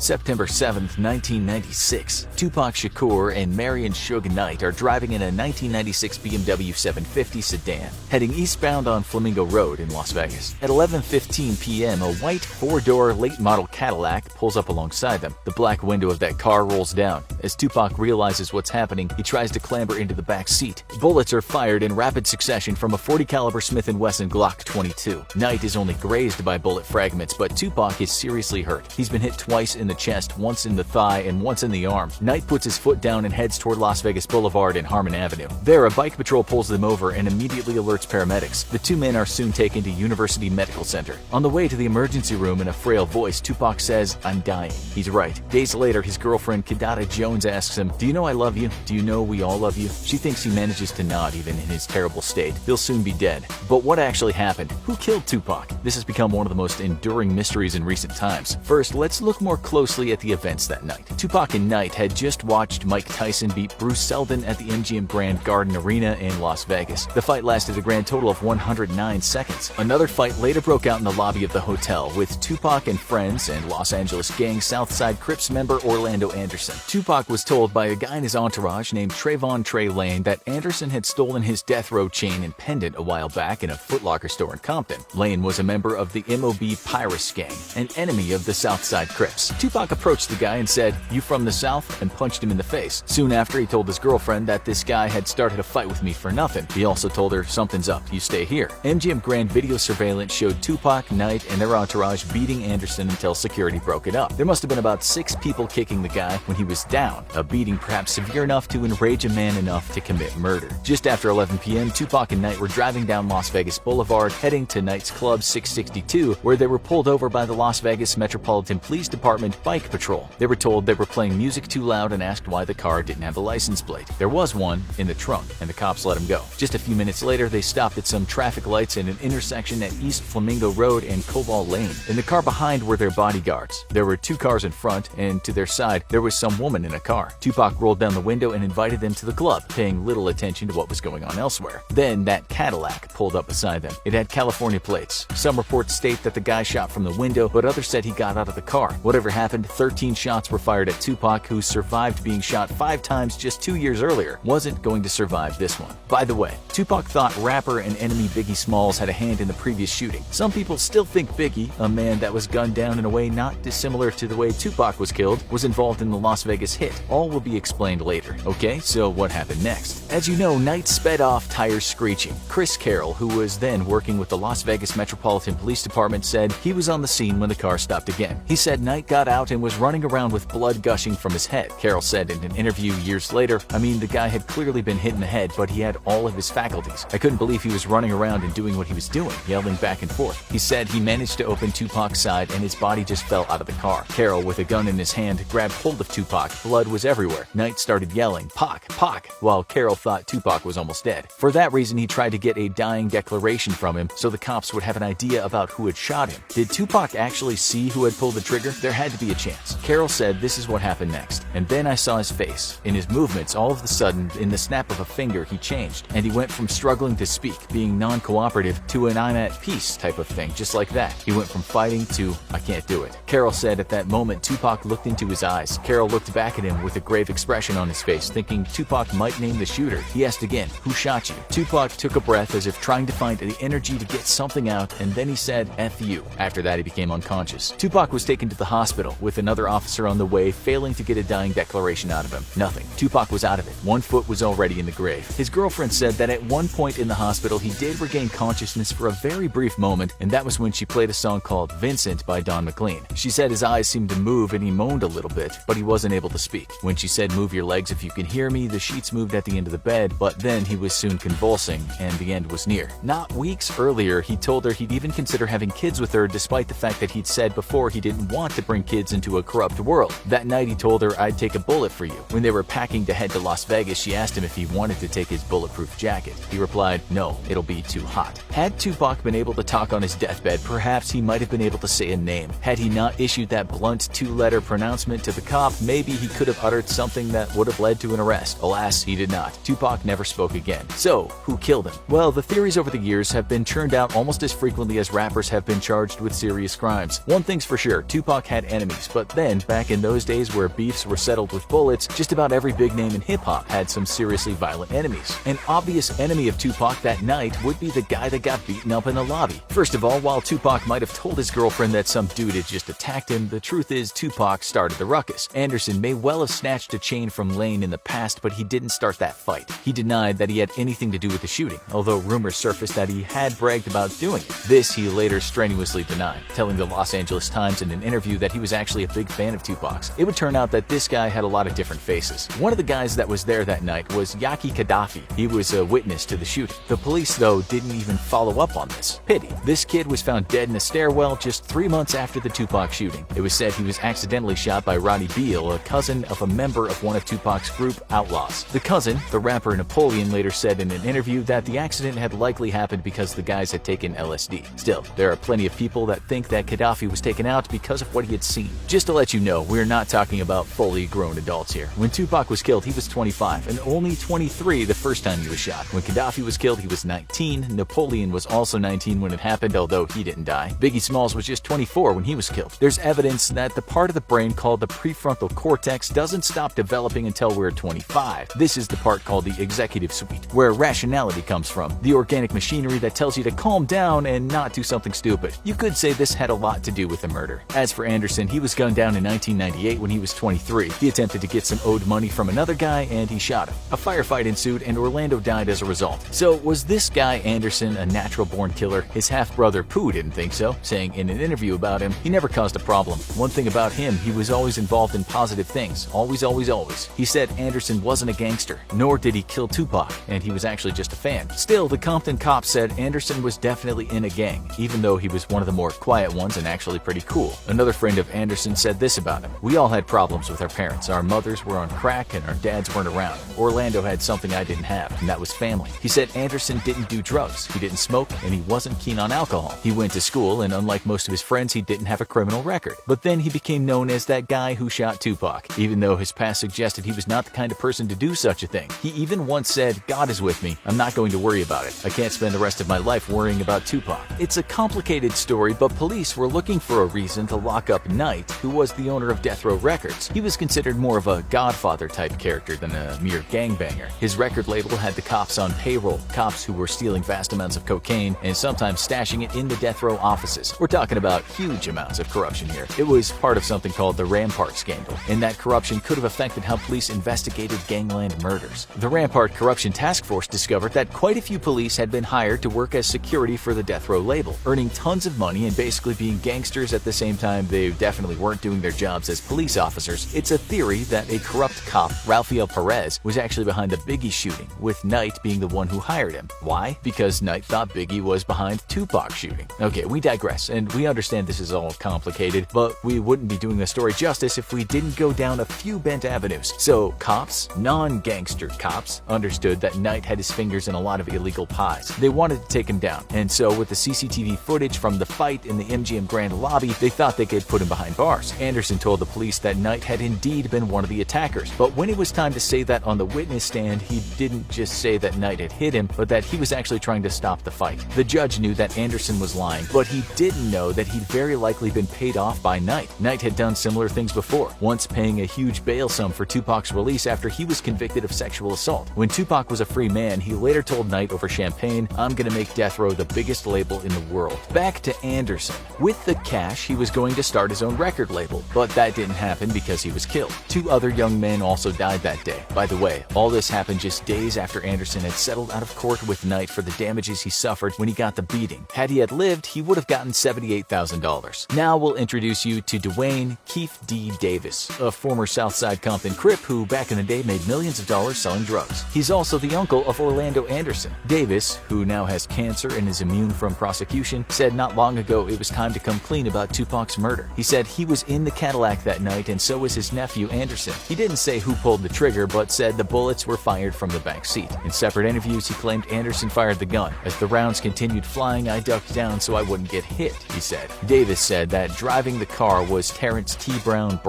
September 7, 1996. Tupac Shakur and Marion Suge Knight are driving in a 1996 BMW 750 sedan, heading eastbound on Flamingo Road in Las Vegas. At 11:15 p.m., a white four-door late-model Cadillac pulls up alongside them. The black window of that car rolls down. As Tupac realizes what's happening, he tries to clamber into the back seat. Bullets are fired in rapid succession from a .40 caliber Smith & Wesson Glock 22. Knight is only grazed by bullet fragments, but Tupac is seriously hurt. He's been hit twice in the chest, once in the thigh, and once in the arm. Knight puts his foot down and heads toward Las Vegas Boulevard and Harmon Avenue. There, a bike patrol pulls them over and immediately alerts paramedics. The two men are soon taken to University Medical Center. On the way to the emergency room, in a frail voice, Tupac says, "I'm dying." He's right. Days later, his girlfriend Kidada Jones asks him, "Do you know I love you? Do you know we all love you?" She thinks he manages to nod even in his terrible state. He'll soon be dead. But what actually happened? Who killed Tupac? This has become one of the most enduring mysteries in recent times. First, let's look more closely at the events that night. Tupac and Knight had just watched Mike Tyson beat Bruce Seldon at the MGM Grand Garden Arena in Las Vegas. The fight lasted a grand total of 109 seconds. Another fight later broke out in the lobby of the hotel with Tupac and friends and Los Angeles gang Southside Crips member Orlando Anderson. Tupac was told by a guy in his entourage named Trayvon Trey Lane that Anderson had stolen his death row chain and pendant a while back in a Foot Locker store in Compton. Lane was a member of the MOB Pyrus gang, an enemy of the Southside Crips. Tupac approached the guy and said, "You from the South?" and punched him in the face. Soon after, he told his girlfriend that this guy had started a fight with me for nothing. He also told her, "Something's up, you stay here." MGM Grand video surveillance showed Tupac, Knight, and their entourage beating Anderson until security broke it up. There must have been about 6 people kicking the guy when he was down, a beating perhaps severe enough to enrage a man enough to commit murder. Just after 11 p.m., Tupac and Knight were driving down Las Vegas Boulevard, heading to Knight's Club 662, where they were pulled over by the Las Vegas Metropolitan Police Department Bike Patrol. They were told they were playing music too loud and asked why the car didn't have a license plate. There was one in the trunk, and the cops let him go. Just a few minutes later, they stopped at some traffic lights in an intersection at East Flamingo Road and Cobalt Lane. In the car behind were their bodyguards. There were 2 cars in front, and to their side, there was some woman in a car. Tupac rolled down the window and invited them to the club, paying little attention to what was going on elsewhere. Then that Cadillac pulled up beside them. It had California plates. Some reports state that the guy shot from the window, but others said he got out of the car. Whatever happened, 13 shots were fired at Tupac, who survived being shot 5 times just 2 years earlier. Wasn't going to survive this one. By the way, Tupac thought rapper and enemy Biggie Smalls had a hand in the previous shooting. Some people still think Biggie, a man that was gunned down in a way not dissimilar to the way Tupac was killed, was involved in the Las Vegas hit. All will be explained later. Okay, so what happened next? As you know, Knight sped off, tires screeching. Chris Carroll, who was then working with the Las Vegas Metropolitan Police Department, said he was on the scene when the car stopped again. He said Knight got out and was running around with blood gushing from his head. Carroll said in an interview years later, "I mean, the guy had clearly been hit in the head, but he had all of his faculties. I couldn't believe he was running around and doing what he was doing, yelling back and forth." He said he managed to open Tupac's side and his body just fell out of the car. Carroll, with a gun in his hand, grabbed hold of Tupac. Blood was everywhere. Knight started yelling, "Pac, Pac," while Carroll thought Tupac was almost dead. For that reason, he tried to get a dying declaration from him so the cops would have an idea about who had shot him. Did Tupac actually see who had pulled the trigger? There had to be a chance. Carroll said, "This is what happened next. And then I saw his face. In his movements, all of a sudden, in the snap of a finger, he changed. And he went from struggling to speak, being non-cooperative, to an I'm at peace type of thing, just like that. He went from fighting to I can't do it." Carroll said at that moment, Tupac looked into his eyes. Carroll looked back at him with a grave expression on his face, thinking Tupac might name the shooter. He asked again, "Who shot you?" Tupac took a breath as if trying to find the energy to get something out, and then he said, "F you." After that, he became unconscious. Tupac was taken to the hospital, with another officer on the way failing to get a dying declaration out of him. Nothing. Tupac was out of it. One foot was already in the grave. His girlfriend said that at one point in the hospital, he did regain consciousness for a very brief moment, and that was when she played a song called Vincent by Don McLean. She said his eyes seemed to move and he moaned a little bit, but he wasn't able to speak. When she said, "Move your legs if you can hear me," the sheets moved at the end of the bed, but then he was soon convulsing, and the end was near. Not weeks earlier, he told her he'd even consider having kids with her, despite the fact that he'd said before he didn't want to bring kids into a corrupt world. That night, he told her, "I'd take a bullet for you." When they were packing to head to Las Vegas, she asked him if he wanted to take his bulletproof jacket. He replied, "No, it'll be too hot." Had Tupac been able to talk on his deathbed, perhaps he might have been able to say a name. Had he not issued that blunt 2-letter pronouncement to the cop, maybe he could have uttered something that would have led to an arrest. Alas, he did not. Tupac never spoke again. So, who killed him? Well, the theories over the years have been churned out almost as frequently as rappers have been charged with serious crimes. One thing's for sure, Tupac had enemies. enemies, but then, back in those days where beefs were settled with bullets, just about every big name in hip-hop had some seriously violent enemies. An obvious enemy of Tupac that night would be the guy that got beaten up in the lobby. First of all, while Tupac might have told his girlfriend that some dude had just attacked him, the truth is Tupac started the ruckus. Anderson may well have snatched a chain from Lane in the past, but he didn't start that fight. He denied that he had anything to do with the shooting, although rumors surfaced that he had bragged about doing it. This he later strenuously denied, telling the Los Angeles Times in an interview that he was actually a big fan of Tupac's. It would turn out that this guy had a lot of different faces. One of the guys that was there that night was Yaki Gaddafi. He was a witness to the shooting. The police, though, didn't even follow up on this. Pity. This kid was found dead in a stairwell just 3 months after the Tupac shooting. It was said he was accidentally shot by Roddy Beal, a cousin of a member of one of Tupac's group, Outlaws. The cousin, the rapper Napoleon, later said in an interview that the accident had likely happened because the guys had taken LSD. Still, there are plenty of people that think that Gaddafi was taken out because of what he had seen. Just to let you know, we're not talking about fully grown adults here. When Tupac was killed, he was 25 and only 23 the first time he was shot. When Gaddafi was killed, he was 19. Napoleon was also 19 when it happened, although he didn't die. Biggie Smalls was just 24 when he was killed. There's evidence that the part of the brain called the prefrontal cortex doesn't stop developing until we're 25. This is the part called the executive suite, where rationality comes from, the organic machinery that tells you to calm down and not do something stupid. You could say this had a lot to do with the murder. As for Anderson, he was gunned down in 1998 when he was 23. He attempted to get some owed money from another guy and he shot him. A firefight ensued and Orlando died as a result. So was this guy Anderson a natural-born killer? His half-brother Pooh didn't think so, saying in an interview about him, he never caused a problem. One thing about him, he was always involved in positive things. Always, always, always. He said Anderson wasn't a gangster, nor did he kill Tupac, and he was actually just a fan. Still, the Compton cops said Anderson was definitely in a gang, even though he was one of the more quiet ones and actually pretty cool. Another friend of Anderson said this about him: "We all had problems with our parents. Our mothers were on crack and our dads weren't around. Orlando had something I didn't have, and that was family." He said Anderson didn't do drugs, he didn't smoke, and he wasn't keen on alcohol. He went to school, and unlike most of his friends, he didn't have a criminal record. But then he became known as that guy who shot Tupac, even though his past suggested he was not the kind of person to do such a thing. He even once said, "God is with me. I'm not going to worry about it. I can't spend the rest of my life worrying about Tupac." It's a complicated story, but police were looking for a reason to lock up Knight, who was the owner of Death Row Records. He was considered more of a Godfather-type character than a mere gangbanger. His record label had the cops on payroll, cops who were stealing vast amounts of cocaine and sometimes stashing it in the death row offices. We're talking about huge amounts of corruption here. It was part of something called the Rampart scandal, and that corruption could have affected how police investigated gangland murders. The Rampart Corruption Task Force discovered that quite a few police had been hired to work as security for the Death Row label, earning tons of money and basically being gangsters at the same time they definitely weren't doing their jobs as police officers. It's a theory that a corrupt cop, Rafael Perez, was actually behind the Biggie shooting, with Knight being the one who hired him. Why? Because Knight thought Biggie was behind Tupac shooting. Okay, we digress, and we understand this is all complicated, but we wouldn't be doing the story justice if we didn't go down a few bent avenues. So cops, non-gangster cops, understood that Knight had his fingers in a lot of illegal pies. They wanted to take him down, and so with the CCTV footage from the fight in the MGM Grand lobby, they thought they could put him behind bars. Anderson told the police that Knight had indeed been one of the attackers, but when it was time to say that on the witness stand, he didn't just say that Knight had hit him, but that he was actually trying to stop the fight. The judge knew that Anderson was lying, but he didn't know that he'd very likely been paid off by Knight. Knight had done similar things before, once paying a huge bail sum for Tupac's release after he was convicted of sexual assault. When Tupac was a free man, he later told Knight over champagne, "I'm gonna make Death Row the biggest label in the world." Back to Anderson. With the cash, he was going to start his own record label, but that didn't happen because he was killed. 2 other young men also died that day. By the way, all this happened just days after Anderson had settled out of court with Knight for the damages he suffered when he got the beating. Had he had lived, he would have gotten $78,000. Now we'll introduce you to Dwayne Keefe D. Davis, a former Southside Compton Crip who back in the day made millions of dollars selling drugs. He's also the uncle of Orlando Anderson. Davis, who now has cancer and is immune from prosecution, said not long ago it was time to come clean about Tupac's murder. He said he was in the Cadillac that night and so was his nephew Anderson. He didn't say who pulled the trigger, but said the bullets were fired from the back seat. In separate interviews, he claimed Anderson fired the gun. "As the rounds continued flying, I ducked down so I wouldn't get hit," he said. Davis said that driving the car was Terrence T. Brown,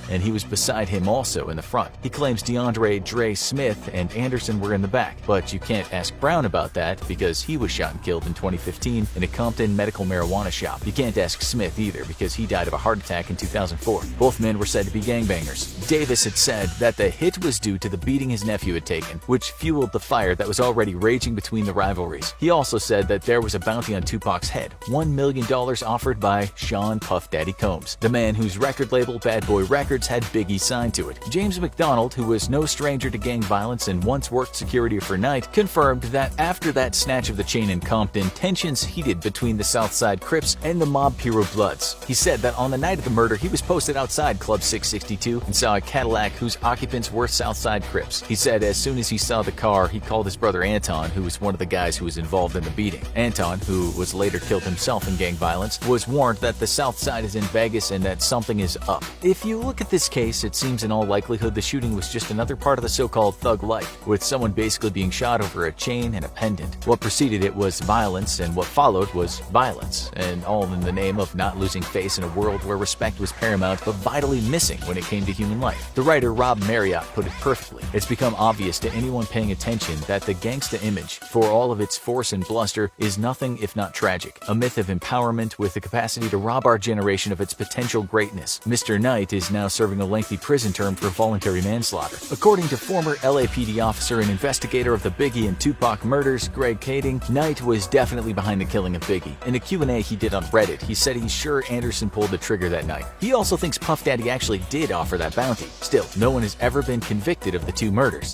and he was beside him also in the front. He claims DeAndre Dre Smith and Anderson were in the back, but you can't ask Brown about that because he was shot and killed in 2015 in a Compton medical marijuana shop. You can't ask Smith either because he died of a heart attack attack in 2004. Both men were said to be gangbangers. Davis had said that the hit was due to the beating his nephew had taken, which fueled the fire that was already raging between the rivalries. He also said that there was a bounty on Tupac's head, $1 million offered by Sean Puff Daddy Combs, the man whose record label Bad Boy Records had Biggie signed to it. James McDonald, who was no stranger to gang violence and once worked security for Knight, confirmed that after that snatch of the chain in Compton, tensions heated between the Southside Crips and the mob Puro Bloods. He said that on the night of the murder, he was posted outside Club 662 and saw a Cadillac whose occupants were Southside Crips. He said as soon as he saw the car, he called his brother Anton, who was one of the guys who was involved in the beating. Anton, who was later killed himself in gang violence, was warned that the South Side is in Vegas and that something is up. If you look at this case, it seems in all likelihood the shooting was just another part of the so-called thug life, with someone basically being shot over a chain and a pendant. What preceded it was violence, and what followed was violence, and all in the name of not losing face in a world where respect was paramount but vitally missing when it came to human life. The writer Rob Marriott put it perfectly. It's become obvious to anyone paying attention that the gangsta image, for all of its force and bluster, is nothing if not tragic, a myth of empowerment with the capacity to rob our generation of its potential greatness. Mr. Knight is now serving a lengthy prison term for voluntary manslaughter. According to former LAPD officer and investigator of the Biggie and Tupac murders, Greg Kading, Knight was definitely behind the killing of Biggie. In a Q&A he did on Reddit, he said he's sure Anderson pulled the trigger that night. He also thinks Puff Daddy actually did offer that bounty. Still, no one has ever been convicted of the two murders.